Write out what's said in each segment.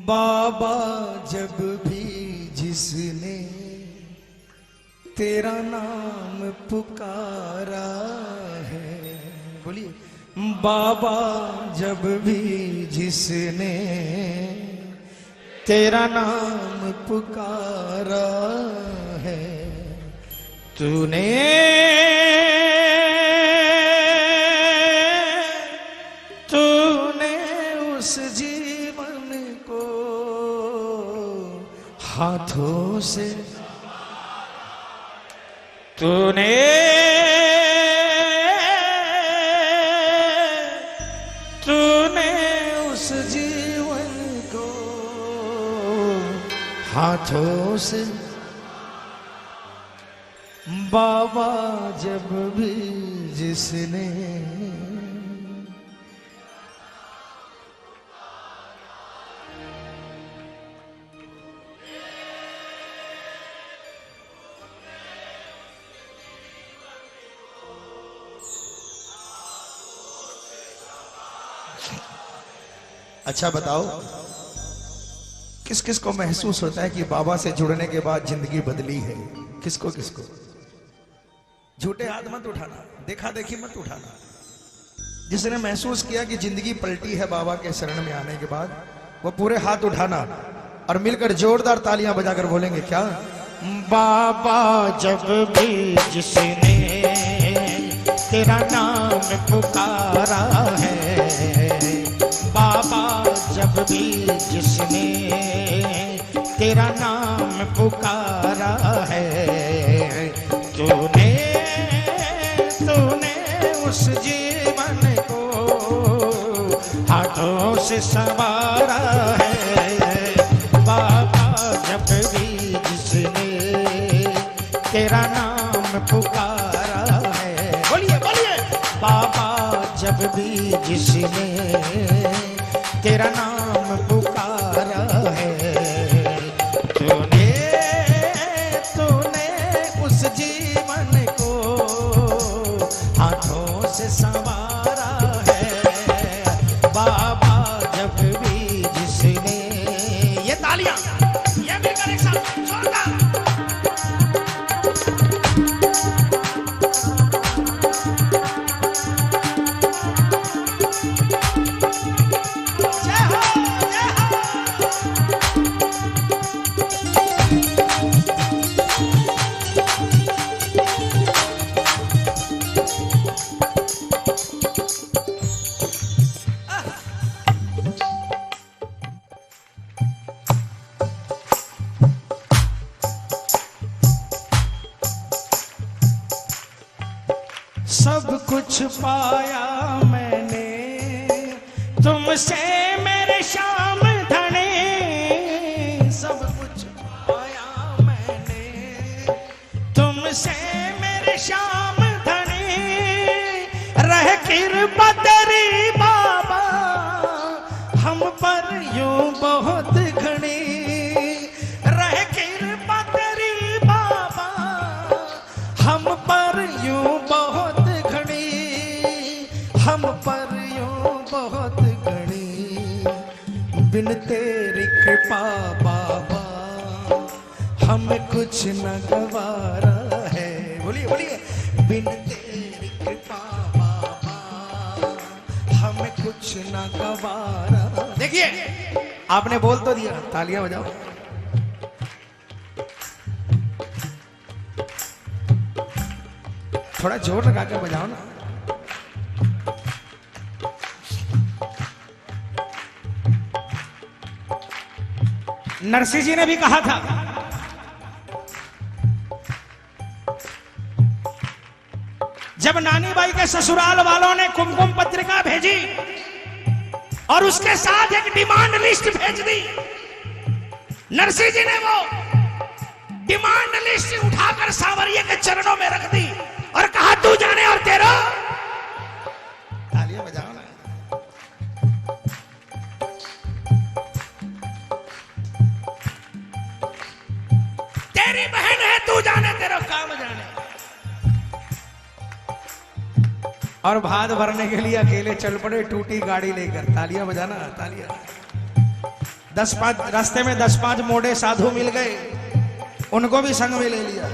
बाबा जब भी जिसने तेरा नाम पुकारा है, बोलिए, बाबा जब भी जिसने तेरा नाम पुकारा है, तूने उस जीवन को हाथों से, तूने उस जीवन को हाथों से, बाबा जब भी जिसने अच्छा बताओ, किस किस को महसूस होता है कि बाबा से जुड़ने के बाद जिंदगी बदली है? किसको किसको? झूठे हाथ मत उठाना, देखा देखी मत उठाना। जिसने महसूस किया कि जिंदगी पलटी है बाबा के शरण में आने के बाद, वो पूरे हाथ उठाना और मिलकर जोरदार तालियां बजाकर बोलेंगे क्या? बाबा जब भी जिसने तेरा नाम पुकारा है, बाबा जब भी जिसने तेरा नाम पुकारा है, तूने उस जीवन को हाथों से संवारा है, बाबा जब भी जिसने तेरा नाम पुकारा है, बोलिए बोलिए, बाबा जब भी जिसने तेरा नाम पुकारा है, तूने उस जीवन को हाथों से संवारा है, बाबा जब भी जिसने, ये तालियां ये मिलकर एक साथ जोरदार। सब कुछ पाया मैंने तुमसे मेरे श्याम धने, सब कुछ पाया मैंने तुमसे मेरे श्याम धने, रह कृपा तेरी बाबा हम पर यूं बहुत घनी, रह कृपा तेरी बाबा हम पर यूं बहुत, हम पर यूं बहुत घड़ी, बिन तेरी कृपा बाबा हमें कुछ न गवारा है, बोलिए बोलिए, बिन तेरी कृपा बाबा हमें कुछ न गवारा। देखिए आपने बोल तो दिया, तालियां बजाओ। थोड़ा जोर लगा कर बजाओ ना। नरसिंह जी ने भी कहा था, जब नानी बाई के ससुराल वालों ने कुमकुम पत्रिका भेजी और उसके साथ एक डिमांड लिस्ट भेज दी, नरसिंह जी ने वो डिमांड लिस्ट उठाकर सांवरिया के चरणों में रख दी और कहा तू जाने और तेरा, तालियां बजाओ ना। तेरी बहन है, तू जाने तेरा काम जाने। और भात भरने के लिए अकेले चल पड़े टूटी गाड़ी लेकर, तालियां बजाना, तालियां। 10-5 रास्ते में 10-5 मोड़े साधु मिल गए, उनको भी संग में ले लिया।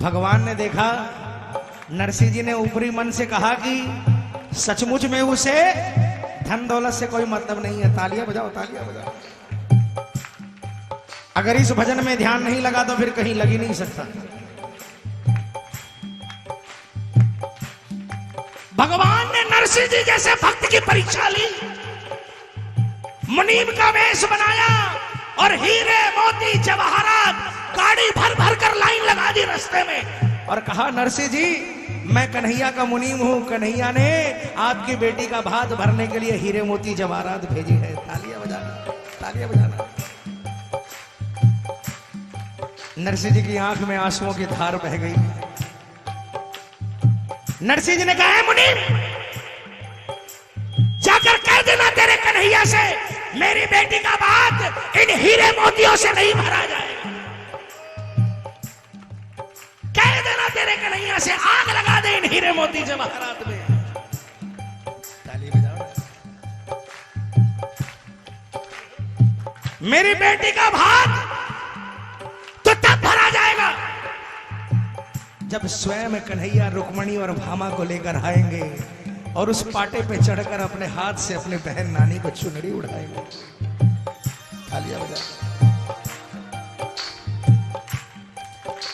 भगवान ने देखा, नरसिंह जी ने ऊपरी मन से कहा कि सचमुच में उसे धन दौलत से कोई मतलब नहीं है। तालियां बजाओ, तालियां बजाओ। अगर इस भजन में ध्यान नहीं लगा तो फिर कहीं लग ही नहीं सकता। भगवान ने नरसिंह जी जैसे भक्त की परीक्षा ली, मुनीम का वेश बनाया और हीरे मोती जवाहरात गाड़ी भर भर कर लाइन लगा दी रास्ते में और कहा, नरसिंह जी मैं कन्हैया का मुनीम हूं, कन्हैया ने आपकी बेटी का भात भरने के लिए हीरे मोती जवाहरात भेजी है। तालियां बजाना, तालियां बजाना। नरसिंह जी की आंख में आंसुओं की धार बह गई। नरसिंह जी ने कहा, मुनीम जाकर कह देना तेरे कन्हैया से मेरी बेटी का भात इन हीरे मोतियों से नहीं भरा जाएगा। कह देना तेरे कन्हैया से आग लगा दे इन हीरे मोती जवाहरात में। ताली बजाओ। मेरी बेटी का भात तो तब भरा जाएगा जब स्वयं कन्हैया रुक्मणी और भामा को लेकर आएंगे और उस पाटे पे चढ़कर अपने हाथ से अपने बहन नानी को चुनरी उड़ाएंगे। तालियां बजाओ।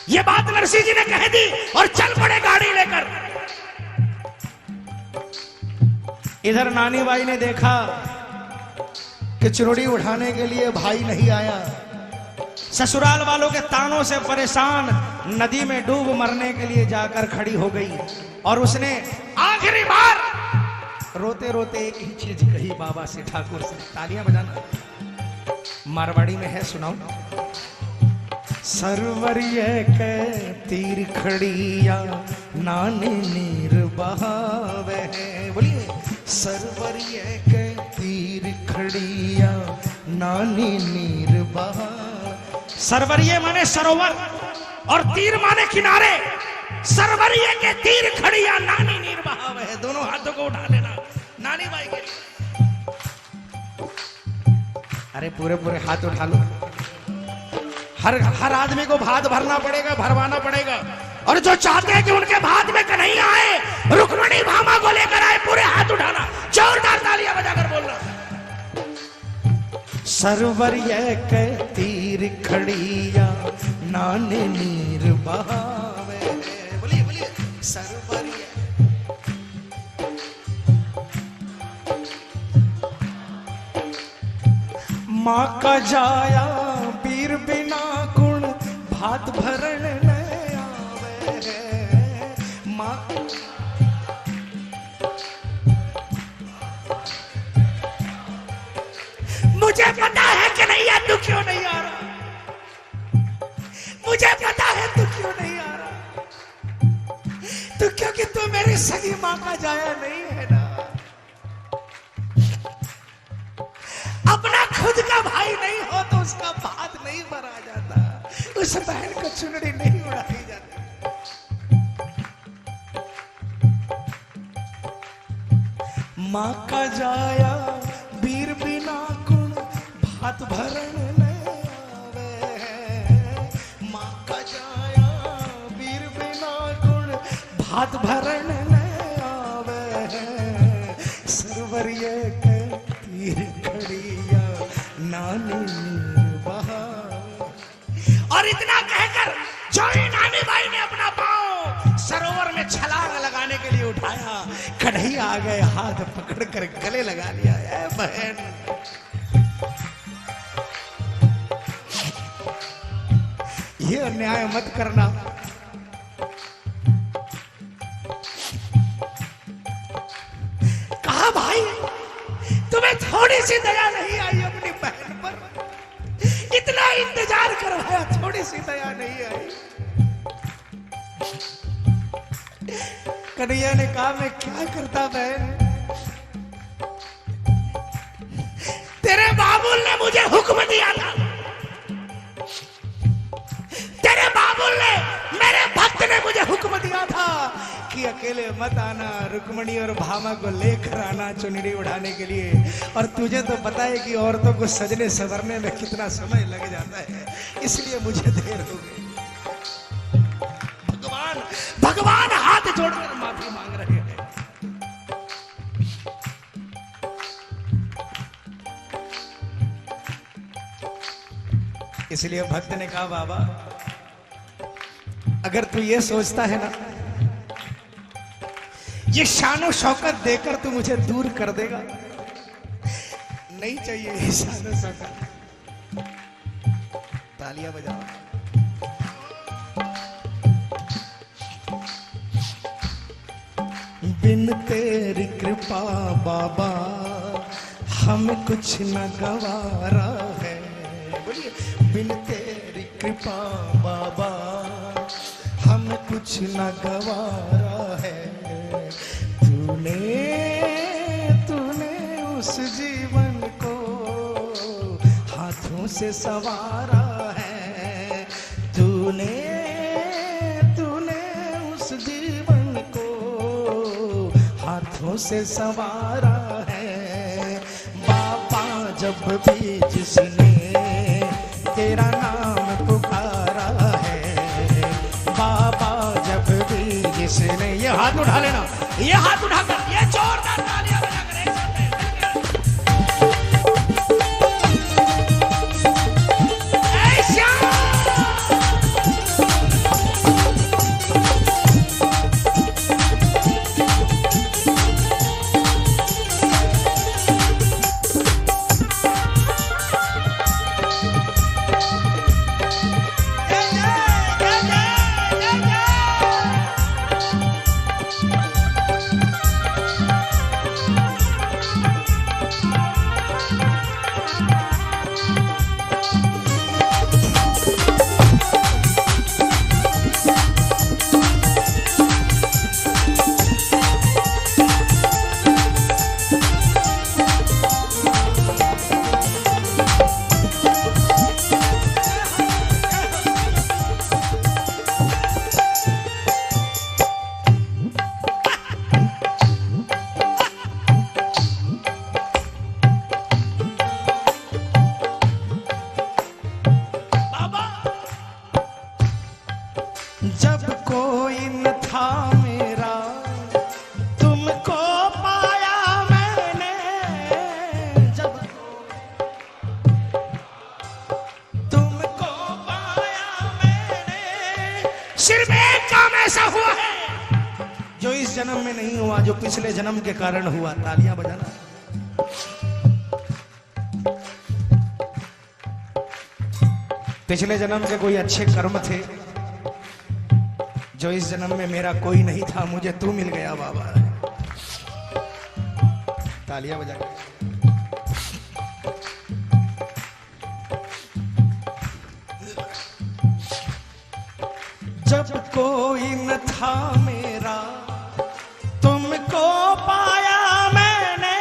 ये बात नरसिंह जी ने कह दी और चल पड़े गाड़ी लेकर। इधर नानी बाई ने देखा कि चुनरी उठाने के लिए भाई नहीं आया। ससुराल वालों के तानों से परेशान नदी में डूब मरने के लिए जाकर खड़ी हो गई और उसने आखिरी बार रोते रोते एक ही चीज कही बाबा से, ठाकुर से। तालियां बजाना। मारवाड़ी में है, सुनाओ। सरवरिये के तीर खड़िया नानी नीर बहावे। बोलिए, सरवरिये के तीर खड़िया नानी नीर बहावे। सरवरिये माने सरोवर और तीर माने किनारे। सरवरिये के तीर खड़िया नानी नीर बहावे है। दोनों हाथों को उठा लेना नानी बाई के लिए। अरे पूरे पूरे हाथ उठा लो। हर आदमी को भात भरना पड़ेगा, भरवाना पड़ेगा। और जो चाहते हैं कि उनके भात में कन्हैया आए, रुक्मणी भामा को लेकर आए, पूरे हाथ उठाना, जोरदार तालियां बजाकर बोलना। सरवरिये के तीर खड़िया नानी नीर बहावे। बोलिए बोलिए, सरवरिये। माँ का जाया वीर बिना गुण भात भरण न आवे। माँ मुझे पता है कन्हैया तू क्यों नहीं आ रहा। मुझे पता है तू क्यों नहीं आ रहा। तो क्योंकि तू मेरी सगी माँ का जाया नहीं है ना। अपना खुद का भाई नहीं हो तो उसका भात नहीं भरा जाता, उस बहन को चुनरी नहीं उड़ाई जाती। माँ का जाया वीर बिना गुण भात भरण न आवे। माँ का जाया वीर बिना गुण भात भरण न आवे। सरवरिये के तीर खड़िया नानी नीर बहावे। और इतना कहकर जो ही नानी बाई ने अपना पांव सरोवर में छलांग लगाने के लिए उठाया, कन्हैया आ गए, हाथ पकड़कर गले लगा लिया। ऐ बहन, ये अन्याय मत करना। कहा भाई तुम्हें थोड़ी सी दया नहीं आई अपनी बहन पर? इतना इंतजार करवाया, थोड़ी सी दया नहीं आई। कन्हैया ने कहा मैं क्या करता बहन, तेरे बाबुल ने मुझे हुक्म दिया था, तेरे बाबुल ने, मेरे भक्त ने मुझे हुक्म दिया था कि अकेले मत आना, रुक्मणी और भामा को लेकर आना चुनरी उठाने के लिए। और तुझे तो पता है कि औरतों को सजने संवरने में कितना समय लग जाता है, इसलिए मुझे देर हो गई। भगवान भगवान हाथ जोड़कर माफी मांग रहे हैं। इसलिए भक्त ने कहा, बाबा अगर तू ये सोचता है ना ये शानो शौकत देकर तू मुझे दूर कर देगा, नहीं चाहिए ये शानो शौकत। तालियां बजाओ। बिन तेरी कृपा बाबा हम कुछ न गवारा है। बोलिए, बिन तेरी कृपा बाबा हम कुछ न गवारा है। तूने उस जीवन को हाथों से संवारा है। तूने उस जीवन को हाथों से संवारा है। बाबा जब भी जिसने तेरा नाम पुकारा है, बाबा जब भी जिसने, ये हाथ उठा लेना, ये हाथ उठाकर ये जोरदार तालियां बजाकर एक साथ जन्म में नहीं हुआ, जो पिछले जन्म के कारण हुआ। तालियां बजाना। पिछले जन्म के कोई अच्छे कर्म थे जो इस जन्म में मेरा कोई नहीं था, मुझे तू मिल गया बाबा। तालियां बजा के। जब कोई न था मेरा तुमको पाया मैंने,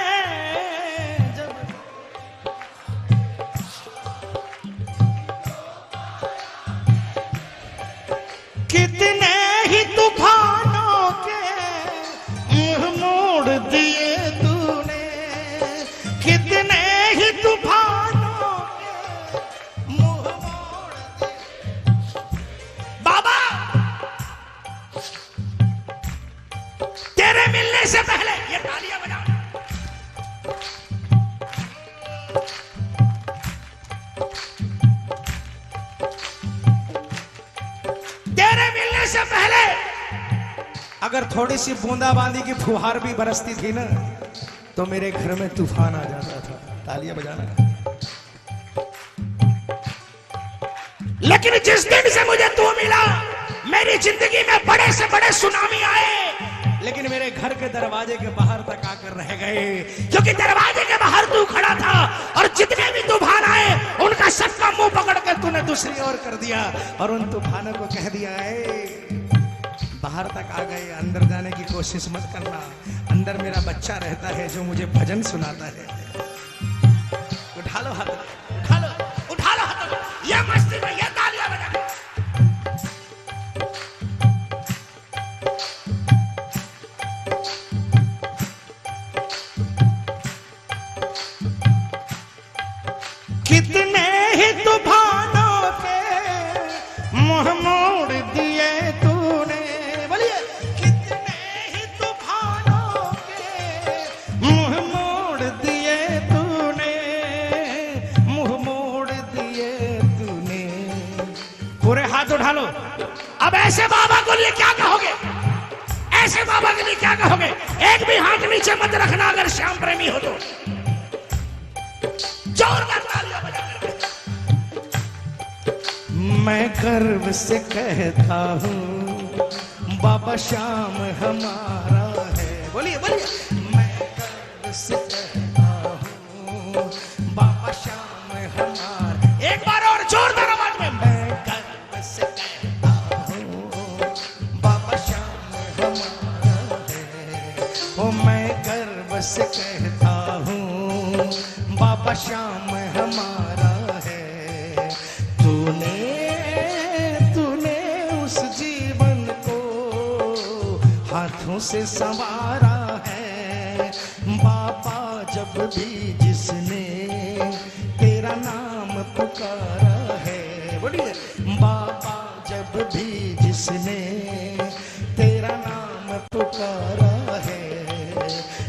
कितने ही तूफानों के मुंह मोड़ दिए तूने, कितने ही तूफानों के मुंह मोड़ दिए बाबा। तेरे मिलने से पहले, ये तालियां बजा, तेरे मिलने से पहले अगर थोड़ी सी बूंदाबांदी की फुहार भी बरसती थी ना तो मेरे घर में तूफान आ जाता था। तालियां बजाना। लेकिन जिस दिन से मुझे तू मिला मेरी जिंदगी में बड़े से बड़े सुनामी आए, लेकिन मेरे घर के दरवाजे के बाहर तक आकर रह गए, क्योंकि दरवाजे के बाहर तू खड़ा था और जितने भी तूफान आए उनका सबका मुंह पकड़ के तूने दूसरी ओर कर दिया और उन तूफानों को कह दिया है बाहर तक आ गए, अंदर जाने की कोशिश मत करना, अंदर मेरा बच्चा रहता है जो मुझे भजन सुनाता है। उठा लो हाथ, उठा लो, उठा लो हाथ, ये मस्ती में ये तालियां बजा। हाथ उठा लो। अब ऐसे बाबा को लिए क्या कहोगे? ऐसे बाबा के लिए क्या कहोगे? एक भी हाथ नीचे मत रखना अगर श्याम प्रेमी हो तो। जोरदार तालियां बजाकर। मैं गर्व से कहता हूँ बाबा श्याम हमारा है। बोलिए बोलिए। मैं गर्व से कहता हूँ बाबा श्याम हमारा। एक बार और जोरदार आवाज में। मैं गर्व से कहता हूँ बाबा श्याम हमारा है। ओ मैं गर्व से कहता हूँ बाबा श्याम हमारा है। तूने उस जीवन को हाथों से संवारा है। बाबा जब भी जिसने तेरा नाम पुकारा है। बोलिए। बाबा जब भी जिसने तेरा नाम पुकारा है।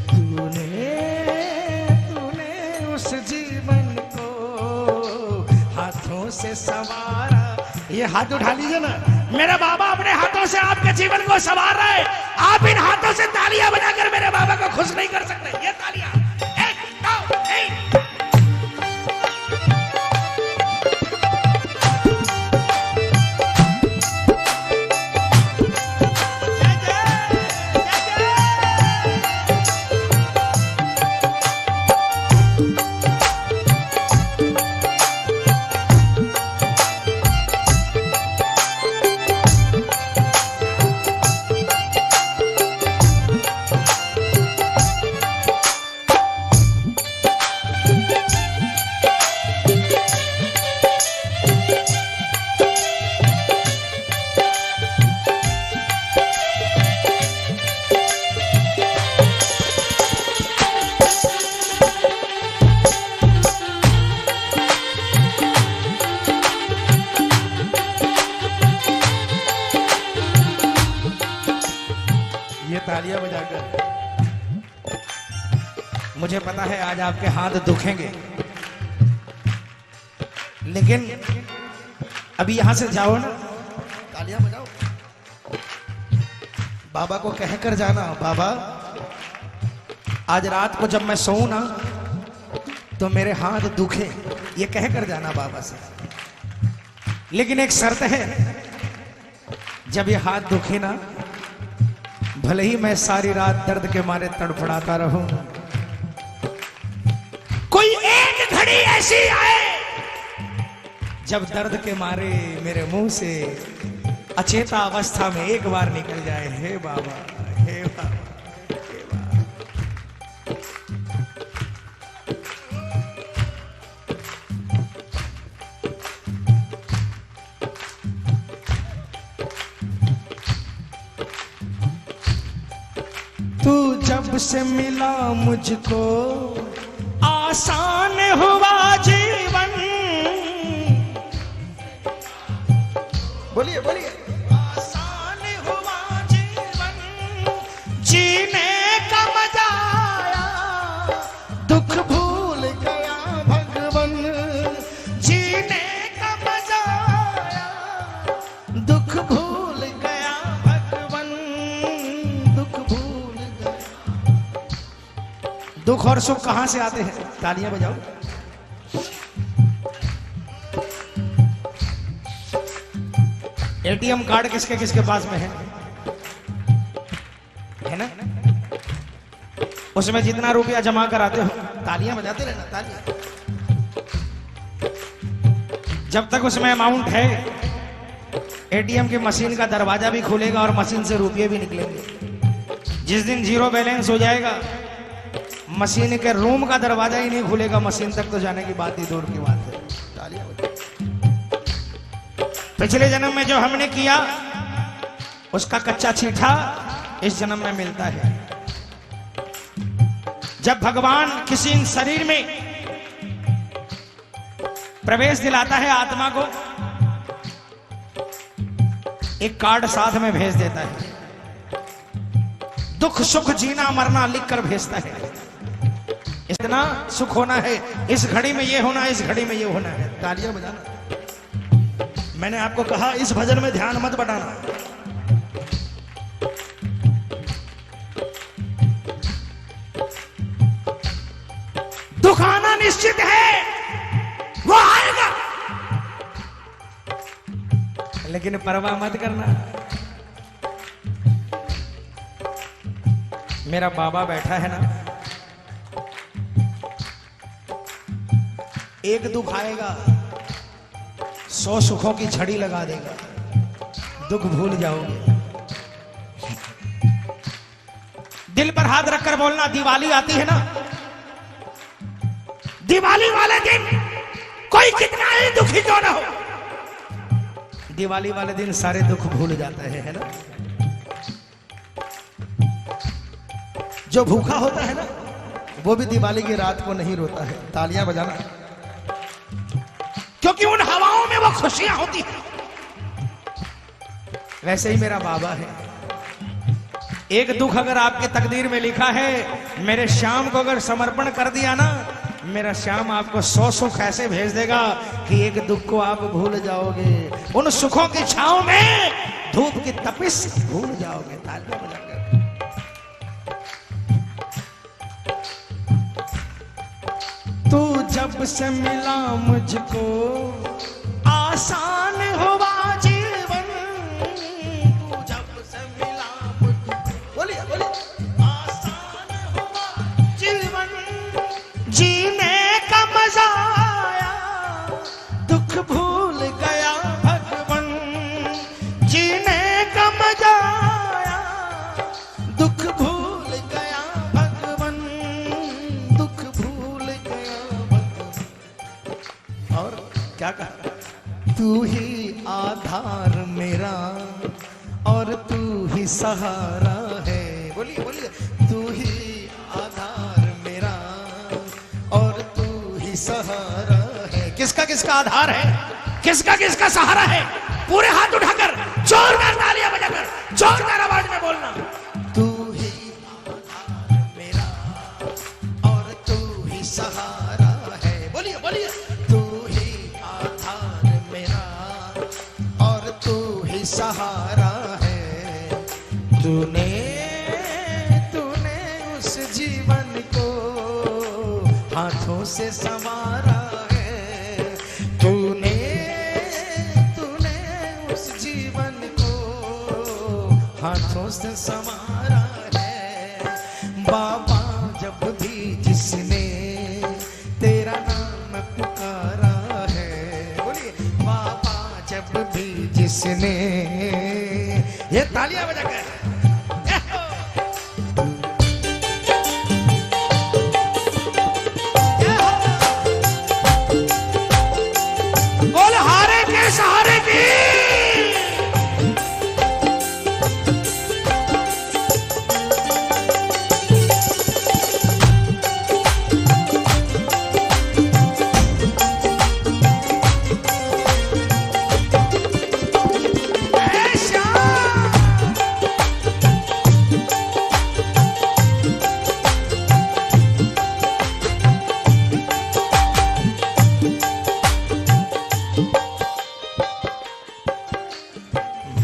तूने उस जीवन को हाथों से संवारा। ये हाथ उठा लीजिए ना। मेरा बाबा अपने हाथों से आपके जीवन को संवार रहा है। आप इन हाथों से तालियां बजाकर मेरे बाबा को खुश नहीं कर सकते। ये तालियां। एक, दो, तीन। तालियां बजाकर। मुझे पता है आज आपके हाथ दुखेंगे, लेकिन अभी यहां से जाओ ना, तालियां बजाओ, बाबा को कहकर जाना, बाबा आज रात को जब मैं सोऊं ना तो मेरे हाथ दुखे, ये कहकर जाना बाबा से। लेकिन एक शर्त है, जब ये हाथ दुखे ना, भले ही मैं सारी रात दर्द के मारे तड़फड़ाता रहूं, कोई एक घड़ी ऐसी आए जब दर्द के मारे मेरे मुंह से अचेता अवस्था में एक बार निकल जाए, हे बाबा, हे बाबा, हे बाबा। तू जब से मिला मुझको आसान हुआ जीवन। बोलिए बोलिए। आसान हुआ जीवन, जीने का मजा आया, दुख भूल गया भगवन, जीने का मजा आया, दुख भूल गया भगवन, दुख भूल गया। दुख और सुख कहां से आते हैं? तालियां बजाओ। एटीएम कार्ड किसके किसके पास में है ना? उसमें जितना रुपया जमा कराते हो, तालियां बजाते रहना, तालियां। जब तक उसमें अमाउंट है, एटीएम की मशीन का दरवाजा भी खुलेगा और मशीन से रुपये भी निकलेंगे। जिस दिन जीरो बैलेंस हो जाएगा, मशीन के रूम का दरवाजा ही नहीं खुलेगा, मशीन तक तो जाने की बात ही दूर की बात है। तालियां बजाओ। पिछले जन्म में जो हमने किया उसका कच्चा छीठा इस जन्म में मिलता है। जब भगवान किसी शरीर में प्रवेश दिलाता है आत्मा को, एक कार्ड साथ में भेज देता है, दुख सुख जीना मरना लिख कर भेजता है। इतना सुख होना है, इस घड़ी में ये होना है, इस घड़ी में ये होना है। तालियां बजाना। मैंने आपको कहा इस भजन में ध्यान मत बटाना। दुख आना निश्चित है, वो आएगा, लेकिन परवाह मत करना। मेरा बाबा बैठा है ना, एक दुख आएगा 100 सुखों की झड़ी लगा देगा, दुख भूल जाओगे। दिल पर हाथ रखकर बोलना, दिवाली आती है ना, दिवाली वाले दिन कोई कितना ही दुखी क्यों ना हो, दिवाली वाले दिन सारे दुख भूल जाते हैं, है ना। जो भूखा होता है ना, वो भी दिवाली की रात को नहीं रोता है। तालियां बजाना, क्योंकि उन हवाओं में वो खुशियां होती हैं। वैसे ही मेरा बाबा है। एक दुख अगर आपके तकदीर में लिखा है, मेरे श्याम को अगर समर्पण कर दिया ना, मेरा श्याम आपको 100 सुख ऐसे भेज देगा कि एक दुख को आप भूल जाओगे। उन सुखों की छांव में धूप की तपिश भूल जाओगे। तालियां बजाकर तू जब से मिला मुझको आसान हुआ जीवन, तू जब से मिला मुझको, बोलिए बोलिए, आसान हुआ जीवन, जीने का मजा आया दुख भूल गया भगवन, जीने का मजा आया दुख भूल गया भगवन, दुख भूल गया भगवन। और क्या कहा, तू ही आधार मेरा और तू ही सहारा है। बोलिए बोलिए, तू ही आधार मेरा और तू ही सहारा है। किसका किसका आधार है, किसका किसका सहारा है? पूरे हाथ उठाकर जोरदार तालियां बजाकर जोरदार आवाज में बोलना, तू ही आधार मेरा और तू ही सहारा है। बोलिए बोलिए, तू ही आधार मेरा और तू ही सहारा है। तूने तूने उस जीवन को हाथों से संवारा है। तूने तूने उस जीवन को हाथों से संवारा है। बाबा जब भी जिसने तेरा नाम पुकारा है, बोलिए, बाबा जब भी जिसने, ये तालियां बजाकर बोल हारे के सहारे की।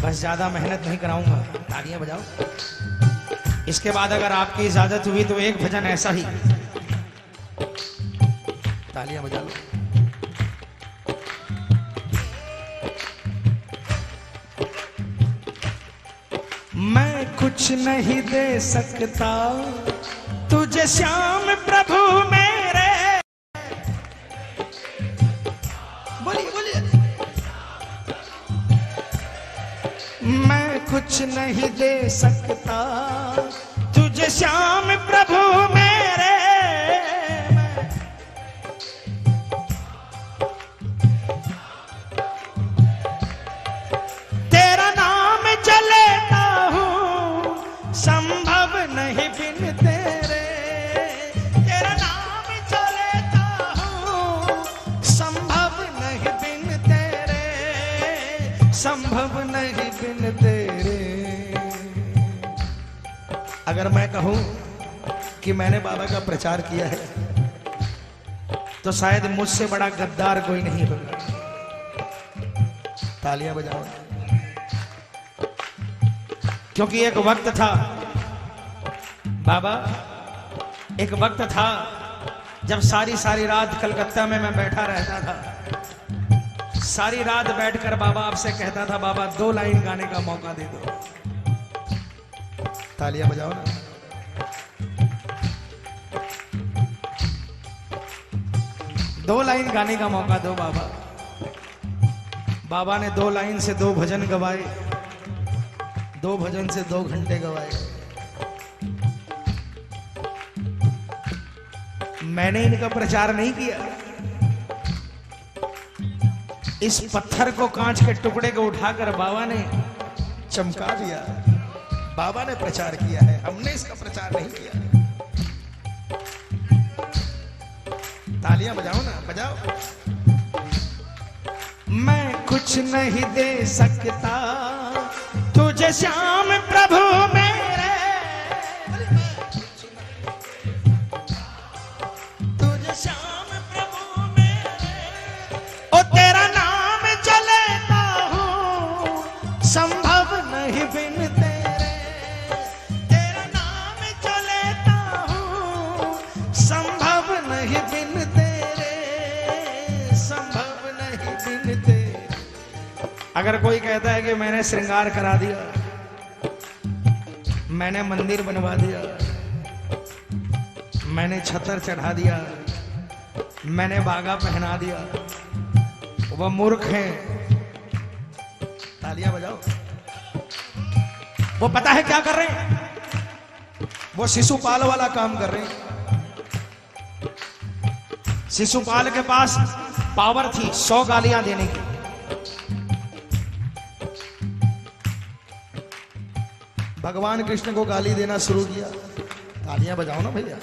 बस ज्यादा मेहनत नहीं कराऊंगा, तालियां बजाओ। इसके बाद अगर आपकी इजाजत हुई तो एक भजन ऐसा ही, तालियां बजा लो। मैं कुछ नहीं दे सकता तुझे श्याम प्रभु मेरे, बोलिए बोलिए, मैं कुछ नहीं दे सकता तुझे श्याम प्रभु मेरे, तेरा नाम चलेता हूँ संभव नहीं बिन तेरे, तेरा नाम चलेता हूँ संभव नहीं बिन तेरे, संभव नहीं बिन तेरे। अगर मैं कहूं कि मैंने बाबा का प्रचार किया है तो शायद मुझसे बड़ा गद्दार कोई नहीं होगा। तालियां बजाओ। क्योंकि एक वक्त था बाबा, एक वक्त था जब सारी सारी रात कलकत्ता में मैं बैठा रहता था। सारी रात बैठकर बाबा आपसे कहता था, बाबा 2 लाइन गाने का मौका दे दो। तालियां बजाओ ना। 2 लाइन गाने का मौका दो बाबा। बाबा ने 2 लाइन से 2 भजन गवाए, 2 भजन से 2 घंटे गवाए। मैंने इनका प्रचार नहीं किया। इस पत्थर को कांच के टुकड़े को उठाकर बाबा ने चमका दिया। बाबा ने प्रचार किया है, हमने इसका प्रचार नहीं किया। तालियां बजाओ ना, बजाओ। मैं कुछ नहीं दे सकता तुझे श्याम प्रभु मेरे, तुझे श्याम प्रभु मेरे, ओ तेरा नाम चलेता हूँ संभव नहीं बिन तेरे, तेरा नाम चलेता हूँ संभव नहीं बिन तेरे, संभव नहीं बिन तेरे। अगर कोई कहता है कि मैंने श्रृंगार करा दिया, मैंने मंदिर बनवा दिया, मैंने छतर चढ़ा दिया, मैंने बागा पहना दिया, वह मूर्ख है। तालियां बजाओ। वो पता है क्या कर रहे हैं? वो शिशुपाल वाला काम कर रहे हैं। शिशुपाल के पास पावर थी 100 गालियां देने की। भगवान कृष्ण को गाली देना शुरू किया। तालियां बजाओ ना भैया।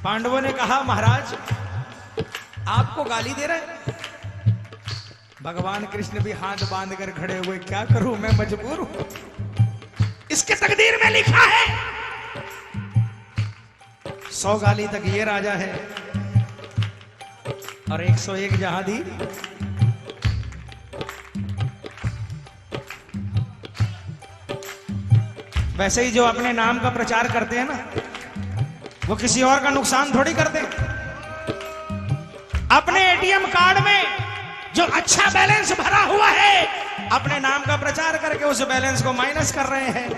पांडवों ने कहा, महाराज आपको गाली दे रहे हैं। भगवान कृष्ण भी हाथ बांध कर खड़े हुए, क्या करूं मैं मजबूर हूं, इसके तकदीर में लिखा है। 100 गाली तक ये राजा है और 101 जहां दी। वैसे ही जो अपने नाम का प्रचार करते हैं ना, वो किसी और का नुकसान थोड़ी करते हैं। अपने एटीएम कार्ड में जो अच्छा बैलेंस भरा हुआ है, अपने नाम का प्रचार करके उस बैलेंस को माइनस कर रहे हैं।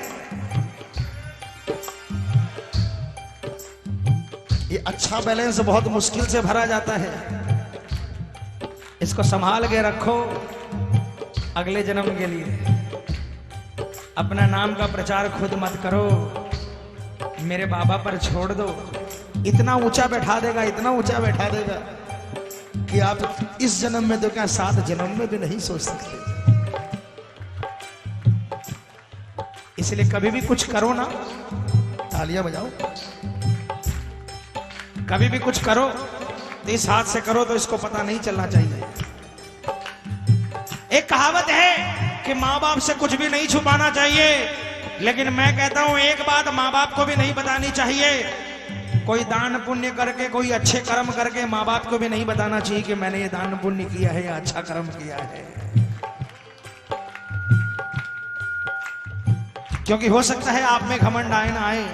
ये अच्छा बैलेंस बहुत मुश्किल से भरा जाता है। इसको संभाल के रखो अगले जन्म के लिए। अपना नाम का प्रचार खुद मत करो, मेरे बाबा पर छोड़ दो। इतना ऊंचा बैठा देगा, इतना ऊंचा बैठा देगा कि आप इस जन्म में तो क्या 7 जन्म में भी नहीं सोच सकते। इसलिए कभी भी कुछ करो ना, तालियां बजाओ। कभी भी कुछ करो तो इस हाथ से करो तो इसको पता नहीं चलना चाहिए। एक कहावत है कि माँ बाप से कुछ भी नहीं छुपाना चाहिए, लेकिन मैं कहता हूं एक बात माँ बाप को भी नहीं बतानी चाहिए। कोई दान पुण्य करके, कोई अच्छे कर्म करके माँ बाप को भी नहीं बताना चाहिए कि मैंने ये दान पुण्य किया है या अच्छा कर्म किया है। क्योंकि हो सकता है आप में घमंड आए ना आए।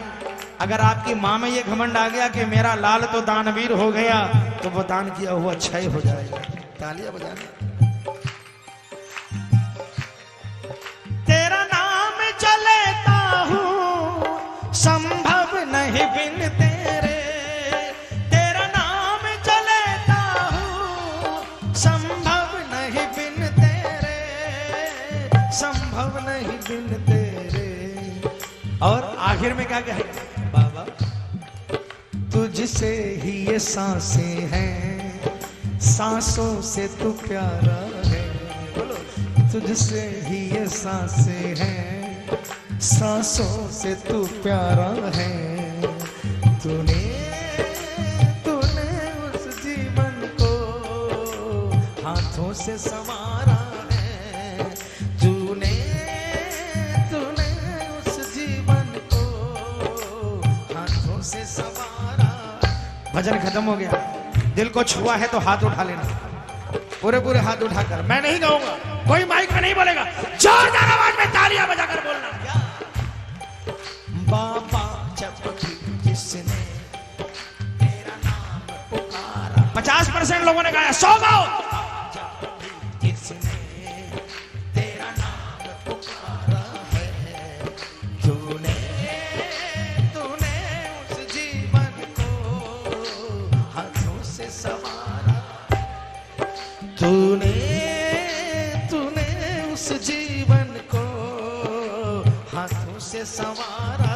अगर आपकी माँ में ये घमंड आ गया कि मेरा लाल तो दानवीर हो गया, तो वो दान किया हुआ अच्छा ही हो जाएगा। तालियां बजाना। तेरा नाम चलेता हूँ संभव नहीं बिन तेरे, तेरा नाम चलेता हूँ संभव नहीं बिन तेरे, संभव नहीं बिन तेरे। और आखिर में क्या कहे बाबा, तुझसे ही ये सांसें हैं, सांसों से तू प्यारा है। बोलो, तुझसे ही ये सांसें हैं, सांसों से तू प्यारा है। तूने तूने उस जीवन को हाथों से संवारा है। तूने तूने उस जीवन को हाथों से संवारा। भजन खत्म हो गया। दिल को छुआ है तो हाथ उठा लेना, पूरे पूरे हाथ उठाकर। मैं नहीं गाऊंगा, कोई माइक में नहीं बोलेगा, जोरदार आवाज में तालियां बजाकर बोलना। बाबा जब भी जिसने तेरा नाम पुकारा, 50% लोगों ने गाया, 100 गाओ। जब भी जिसने तेरा नाम पुकारा है, तूने उस जीवन को हाथों से संवारा, तूने उस जीवन को हाथों से संवारा